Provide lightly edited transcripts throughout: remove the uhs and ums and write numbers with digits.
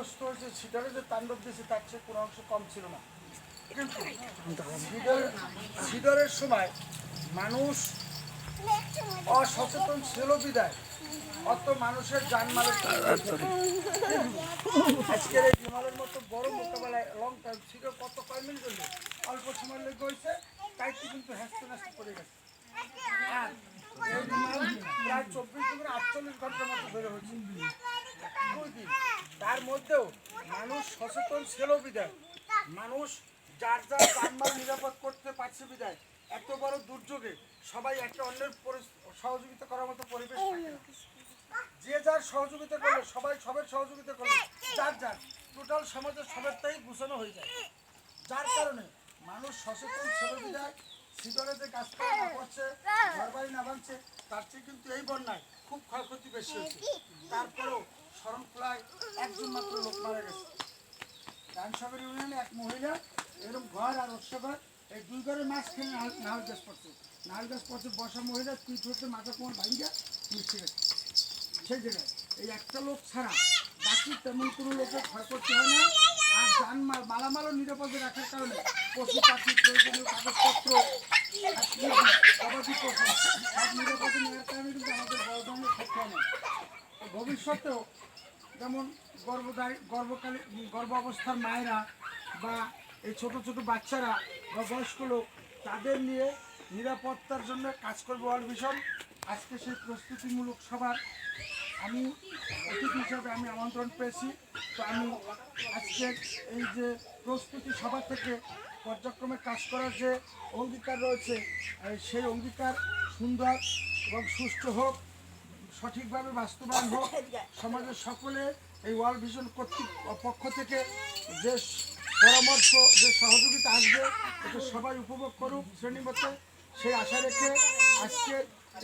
বিপর্যস্ত হয়েছে, সিডারে যে তাণ্ডব দিয়েছে তার চেয়ে কোনো অংশ কম ছিল না। কিন্তু সিডরের সময় মানুষ অসচেতন ছিল বিদায় অত মানুষের জানমালের আজকের এই বিমানের মতো বড় মোকাবেলায় লং টাইম ছিল কত কয় মিনিট হলো অল্প সময় লেগে হয়েছে, তাই কিন্তু হ্যাস্ত ন্যাস্ত করে গেছে। আর এই বিমান প্রায় 24 থেকে 48 ঘন্টার মতো ধরে হয়েছে, 2 দিন। তার মধ্যেও মানুষ সচেতন ছিল বিদায়, মানুষ যার যার জানমাল নিরাপদ করতে পারছে বিদায় এত বড় দুর্যোগে সবাই একটা অন্যের সহযোগিতা করার মতো পরিবেশ থাকে না। যে যার সহযোগিতা করলে সবাই সবের সহযোগিতা করলে যার যার টোটাল সমাজের সবেরটাই গুছানো হয়ে যায়। যার কারণে মানুষ সচেতন ছিল বিদায় সিডরে যে গাছপালা না করছে, ঘরবাড়ি না ভাঙছে, তার চেয়ে কিন্তু এই বন্যায় খুব ক্ষয়ক্ষতি বেশি হয়েছে। তারপরেও শরণখোলায় একজন মাত্র লোক মারা গেছে। ডানসাগর ইউনিয়নে এক মহিলা এরকম ঘর আর ওর এই 2 ঘরের মাঝখানে নাহল গাছ পড়ছে, নাহল গাছ পড়ছে, বসা মহিলা পিঠ হচ্ছে মাথা কোমর ভাঙ্গা মিশে গেছে। সেই জায়গায় এই একটা লোক ছাড়া বাকি তেমন কোনো লোকের ক্ষয়ক্ষতি হয় না। আর জানমাল মালামালও নিরাপদে রাখার কারণে পশু পাখি প্রয়োজনীয় কাগজপত্র গবাদি পশু সব নিরাপদে নেওয়ার কারণে কিন্তু আমাদের বড় ধরনের ক্ষতি হয় না। ভবিষ্যতেও যেমন গর্ভ অবস্থার মায়েরা বা এই ছোট ছোট বাচ্চারা বা বয়স্ক লোক তাদের নিয়ে নিরাপত্তার জন্য কাজ করবে ওয়ার্ল্ড ভিশন। আজকে সেই প্রস্তুতিমূলক সভার আমি অতিথি হিসাবে আমি আমন্ত্রণ পেয়েছি। তো আমি আজকে এই যে প্রস্তুতি সভা থেকে পর্যায়ক্রমে কাজ করার যে অঙ্গীকার রয়েছে সেই অঙ্গীকার সুন্দর এবং সুষ্ঠু হোক, সঠিকভাবে বাস্তবায়ন হোক, সমাজের সকলে এই ওয়ার্ল্ড ভিশন পক্ষ থেকে যে পরামর্শ যে সহযোগিতা আসবে এটা সবাই উপভোগ করুক শ্রেণীমতে, সেই আশা রেখে আজকে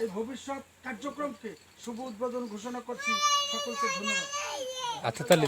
এই ভবিষ্যৎ কার্যক্রমকে শুভ উদ্বোধন ঘোষণা করছি। সকলকে ধন্যবাদ। আচ্ছা, তাহলে